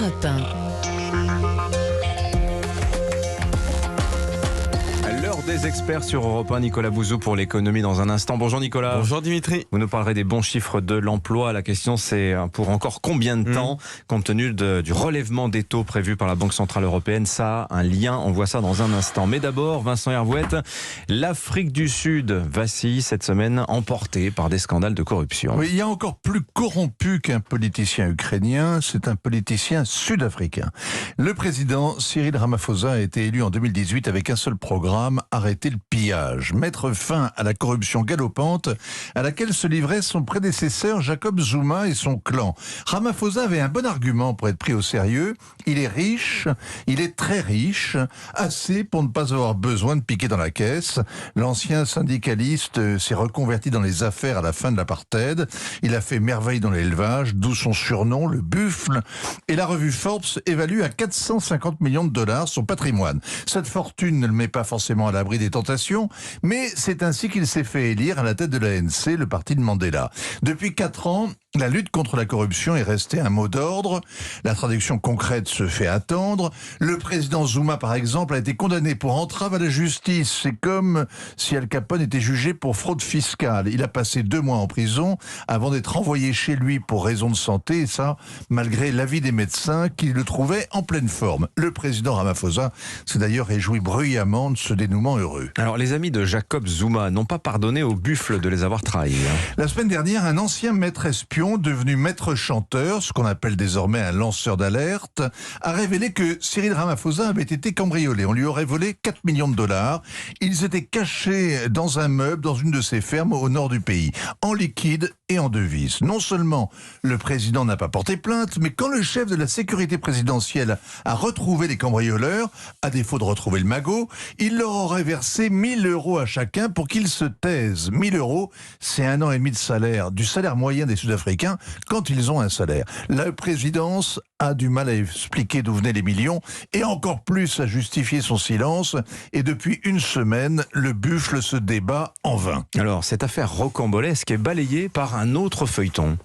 Europe 1. L'heure des experts sur Europe 1, Nicolas Bouzou pour l'économie dans un instant. Bonjour Nicolas. Bonjour Dimitri. Vous nous parlerez des bons chiffres de l'emploi. La question c'est pour encore combien de temps, compte tenu du relèvement des taux prévu par la Banque Centrale Européenne. Ça a un lien, on voit ça dans un instant. Mais d'abord, Vincent Hervouette, l'Afrique du Sud vacille cette semaine, emportée par des scandales de corruption. Oui, il y a encore plus corrompu qu'un politicien ukrainien, c'est un politicien sud-africain. Le président Cyril Ramaphosa a été élu en 2018 avec un seul programme: arrêter le pillage, mettre fin à la corruption galopante à laquelle se livrait son prédécesseur Jacob Zuma et son clan. Ramaphosa avait un bon argument pour être pris au sérieux. Il est riche, il est très riche, assez pour ne pas avoir besoin de piquer dans la caisse. L'ancien syndicaliste s'est reconverti dans les affaires à la fin de l'apartheid. Il a fait merveille dans l'élevage, d'où son surnom, le buffle. Et la revue Forbes évalue à 450 millions de dollars son patrimoine. Cette fortune ne le met pas forcément à l'abri des tentations, mais c'est ainsi qu'il s'est fait élire à la tête de l'ANC, le parti de Mandela. Depuis 4 ans, la lutte contre la corruption est restée un mot d'ordre. La traduction concrète se fait attendre. Le président Zuma, par exemple, a été condamné pour entrave à la justice. C'est comme si Al Capone était jugé pour fraude fiscale. Il a passé 2 mois en prison avant d'être envoyé chez lui pour raison de santé, et ça, malgré l'avis des médecins qui le trouvaient en pleine forme. Le président Ramaphosa s'est d'ailleurs réjoui bruyamment de ce dénouement heureux. Alors, les amis de Jacob Zuma n'ont pas pardonné au buffle de les avoir trahis. La semaine dernière, un ancien maître espion, devenu maître chanteur, ce qu'on appelle désormais un lanceur d'alerte, a révélé que Cyril Ramaphosa avait été cambriolé. On lui aurait volé 4 millions de dollars. Ils étaient cachés dans un meuble dans une de ses fermes au nord du pays, en liquide et en devises. Non seulement le président n'a pas porté plainte, mais quand le chef de la sécurité présidentielle a retrouvé les cambrioleurs, à défaut de retrouver le magot, il leur aurait versé 1 000 € à chacun pour qu'ils se taisent. 1 000 €, c'est 1 an et demi de salaire, du salaire moyen des Sud-Africains quand ils ont un salaire. La présidence a du mal à expliquer d'où venaient les millions et encore plus à justifier son silence. Et depuis 1 semaine, le buffle se débat en vain. Alors, cette affaire rocambolesque est balayée par un autre feuilleton.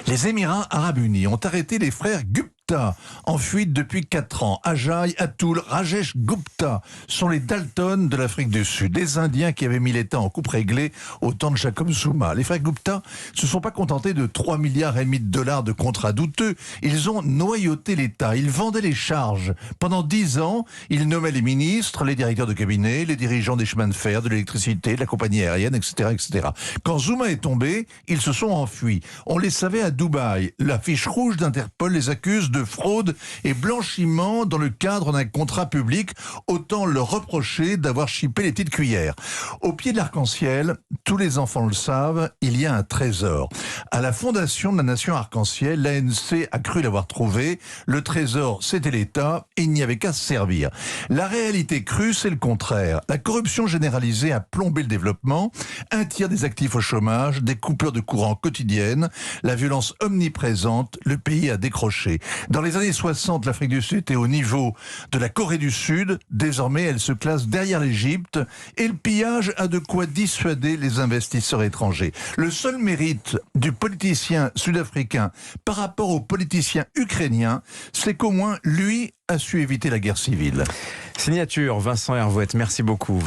Les Émirats Arabes Unis ont arrêté les frères Gupta, en fuite depuis 4 ans. Ajay, Atul, Rajesh Gupta sont les Dalton de l'Afrique du Sud, des Indiens qui avaient mis l'État en coupe réglée au temps de Jacob Zuma. Les frères Gupta se sont pas contentés de 3,5 milliards de dollars de contrats douteux. Ils ont noyauté l'État. Ils vendaient les charges. Pendant 10 ans, ils nommaient les ministres, les directeurs de cabinet, les dirigeants des chemins de fer, de l'électricité, de la compagnie aérienne, etc., etc. Quand Zuma est tombé, ils se sont enfuis. On les savait à Dubaï. La fiche rouge d'Interpol les accuse de fraude et blanchiment dans le cadre d'un contrat public. Autant leur reprocher d'avoir chippé les petites cuillères. Au pied de l'arc-en-ciel, tous les enfants le savent, il y a un trésor. À la fondation de la nation arc-en-ciel, l'ANC a cru l'avoir trouvé. Le trésor, c'était l'État et il n'y avait qu'à se servir. La réalité crue, c'est le contraire. La corruption généralisée a plombé le développement. 1/3 des actifs au chômage, des coupures de courant quotidiennes, la violence omniprésente, le pays a décroché. Dans les années 60, l'Afrique du Sud était au niveau de la Corée du Sud. Désormais, elle se classe derrière l'Égypte et le pillage a de quoi dissuader les investisseurs étrangers. Le seul mérite du politicien sud-africain par rapport au politicien ukrainien, c'est qu'au moins, lui a su éviter la guerre civile. Signature Vincent Hervouette. Merci beaucoup.